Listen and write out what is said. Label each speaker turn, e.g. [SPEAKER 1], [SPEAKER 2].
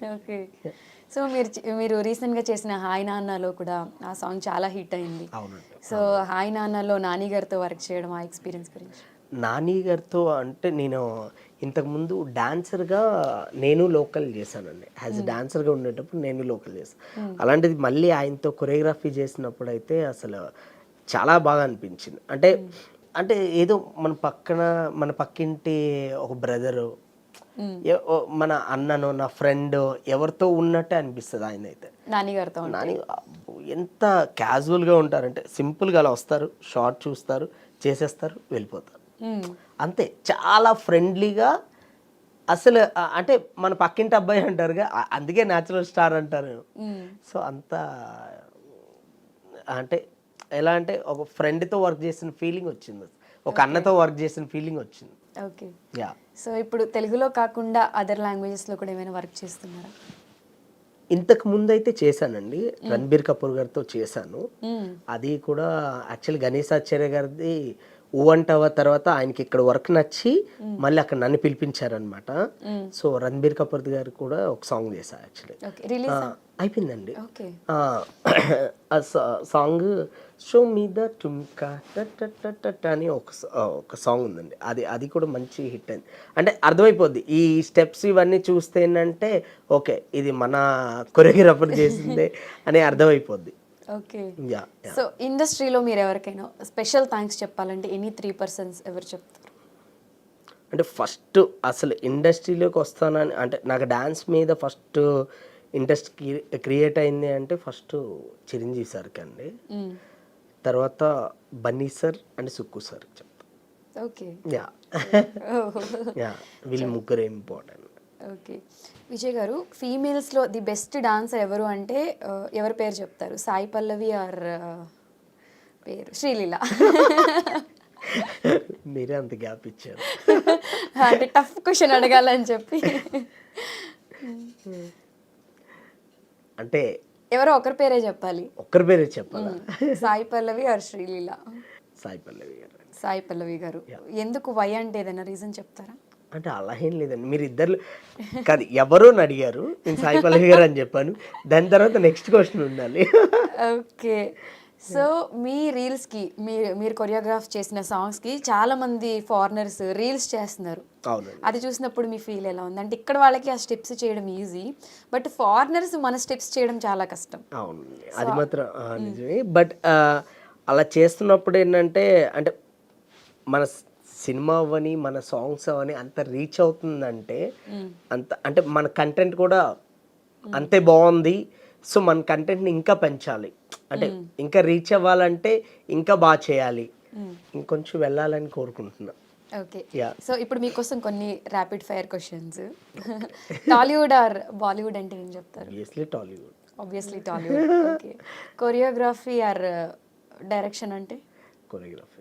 [SPEAKER 1] Okay. So మీరు రీసెంట్‌గా చేసిన 'హాయ్ నాన్నలో' కూడా ఆ సాంగ్ చాలా హిట్ అయింది.
[SPEAKER 2] అవునండి.
[SPEAKER 1] సో 'హాయ్ నాన్నలో' నాని గారితో వర్క్ చేయడం ఆ ఎక్స్‌పీరియన్స్ గురించి?
[SPEAKER 2] నాని గారితో అంటే నేను ఇంతకుముందు డాన్సర్‌గా నేను లోకల్ చేశానండి. యాజ్ ఎ డాన్సర్‌గా ఉండేటప్పుడు నేను లోకల్ చేశాను. అలాంటిది మళ్ళీ ఆయనతో కొరియోగ్రఫీ చేసినప్పుడైతే అసలు చాలా బాగా అనిపించింది. అంటే అంటే ఏదో మన పక్కింటి ఒక బ్రదరు,
[SPEAKER 1] హ్మ్.
[SPEAKER 2] మన అన్ననో, నా ఫ్రెండో ఎవరితో ఉన్నట్టే అనిపిస్తది ఆయనైతే.
[SPEAKER 1] నాని గారితో ఉంటే.
[SPEAKER 2] నాని అబ్బో! ఎంత క్యాజువల్‌గా ఉంటారంటే సింపుల్‌గా అలా వస్తారు, షార్ట్ చూస్తారు, చేసేస్తారు, వెళ్ళిపోతారు.
[SPEAKER 1] హ్మ్.
[SPEAKER 2] అంతే. చాలా ఫ్రెండ్లీగా అసలు అంటే మన పక్కింటి అబ్బాయి అంటారుగా, అందుకే న్యాచురల్ స్టార్ అంటారు.
[SPEAKER 1] హ్మ్.
[SPEAKER 2] సో, అంత అంటే ఎలా అంటే ఒక ఫ్రెండ్‌తో వర్క్ చేసిన ఫీలింగ్ వచ్చింది. ఒక అన్నతో వర్క్ చేసిన ఫీలింగ్ వచ్చింది.
[SPEAKER 1] ఓకే.
[SPEAKER 2] యాహ్!
[SPEAKER 1] సో ఇప్పుడు తెలుగులో కాకుండా అదర్ లాంగ్వేజెస్‌లో కూడా ఏమైనా వర్క్ చేస్తున్నారా?
[SPEAKER 2] ఇంతకు ముందైతే చేశానండి. 'రణబీర్ కపూర్' గారితో చేశాను.
[SPEAKER 1] హ్మ్.
[SPEAKER 2] అది కూడా యాక్చువల్లీ గణేశాచార్య గారిది 'ఊ అంటావా' తర్వాత ఆయనకి ఇక్కడ వర్క్ నచ్చి మళ్ళీ అక్కడ నన్ను పిలిపించారనమాట.
[SPEAKER 1] హ్మ్.
[SPEAKER 2] సో 'రణబీర్ కపూర్' గారు కూడా ఒక సాంగ్ చేశా యాక్చువల్లీ.
[SPEAKER 1] ఓకే. రిలీజా?
[SPEAKER 2] అయిపోయిందండి.
[SPEAKER 1] ఓకే.
[SPEAKER 2] ఆ! ఆ సాంగ్ 'షో మీ ద టుమ్కా టటటటట' అని ఒక సాంగ్ ఉందండి. అది కూడా మంచి హిట్ అయింది. అంటే అర్థమైపోద్ది. ఈ స్టెప్స్ ఇవన్నీ చూస్తే ఏంటంటే ఓకే. ఇది మన కొరియోగ్రాఫర్ చేసిందే అని అర్థమైపోద్ది.
[SPEAKER 1] ఓకే.
[SPEAKER 2] యాహ్! యాహ్!
[SPEAKER 1] సో ఇండస్ట్రీలో మీరెవరికైనా స్పెషల్ థాంక్స్ చెప్పాలంటే ఎనీ 3 పర్సన్స్ ఎవరు చెప్తారు?
[SPEAKER 2] అంటే ఫస్ట్ అసలు ఇండస్ట్రీలోకి వస్తానని అంటే నాకు డాన్స్ మీద ఫస్ట్ ఇంట్రెస్ట్ క్రియేట్ అయింది అంటే ఫస్ట్ చిరంజీవి సార్‌కండి.
[SPEAKER 1] హ్మ్.
[SPEAKER 2] తర్వాత Bunny sir and Sukku sir చెప్తా.
[SPEAKER 1] ఓకే.
[SPEAKER 2] యాహ్!
[SPEAKER 1] ఓహ్!
[SPEAKER 2] యాహ్! వీళ్ళు ముగ్గురే ఇంపార్టెంట్.
[SPEAKER 1] ఓకే. విజయ్ గారు ఫీమేల్స్‌లో ది బెస్ట్ డాన్సర్ ఎవరు అంటే ఎవరి పేరు చెప్తారు? సాయి పల్లవి ఆర్ పేరు శ్రీలీల.
[SPEAKER 2] మీరే అంత గ్యాప్ ఇచ్చారు.
[SPEAKER 1] అంటే టఫ్ క్వెషన్ అడగాలని చెప్పి.
[SPEAKER 2] అంటే
[SPEAKER 1] ఎవరో ఒకరి పేరే చెప్పాలి.
[SPEAKER 2] ఒక్కరి పేరే చెప్పాలా?
[SPEAKER 1] సాయి పల్లవి ఆర్ శ్రీలీల.
[SPEAKER 2] సాయి పల్లవి గారు.
[SPEAKER 1] సాయి పల్లవి గారు. ఎందుకు వై అంటే ఏదైనా రీజన్ చెప్తారా?
[SPEAKER 2] అంటే అలా ఏం లేదండి. మీరిద్దరు కాదు ఎవరో అని అడిగారు. నేను సాయి పల్లవి గారు అని చెప్పాను. దాని తర్వాత నెక్స్ట్ క్వెషన్ ఉండాలి.
[SPEAKER 1] ఓకే. సో మీ రీల్స్‌కి మీరు కొరియోగ్రాఫ్ చేసిన సాంగ్స్‌కి చాలామంది ఫారినర్స్ రీల్స్ చేస్తున్నారు.
[SPEAKER 2] అవునండి.
[SPEAKER 1] అది చూసినప్పుడు మీ ఫీల్ ఎలా ఉంది? అంటే ఇక్కడ వాళ్ళకి ఆ స్టెప్స్ చేయడం ఈజీ. బట్ ఫారినర్స్ మన స్టెప్స్ చేయడం చాలా కష్టం.
[SPEAKER 2] అవునండి. అది మాత్రం నిజమే. బట్ అలా చేస్తున్నప్పుడు ఏంటంటే అంటే మన సినిమా అవ్వని, మన సాంగ్స్ అవ్వని అంత రీచ్ అవుతుందంటే అంత అంటే మన కంటెంట్ కూడా అంతే బావుంది. సో, మన కంటెంట్‌ని ఇంకా పెంచాలి. అంటే ఇంకా రీచ్ అవ్వాలంటే ఇంకా చేయాలి. ఇంకొంచెం వెళ్ళాలని కోరుకుంటున్నా.
[SPEAKER 1] ఓకే.
[SPEAKER 2] యాహ్!
[SPEAKER 1] సో ఇప్పుడు మీకోసం కొన్ని rapid fire questions. Tollywood or Bollywood అంటే ఏం చెప్తారు?
[SPEAKER 2] Obviously Tollywood.
[SPEAKER 1] Obviously Tollywood. Okay. Choreography or direction అంటే?
[SPEAKER 2] కొరియోగ్రఫీ.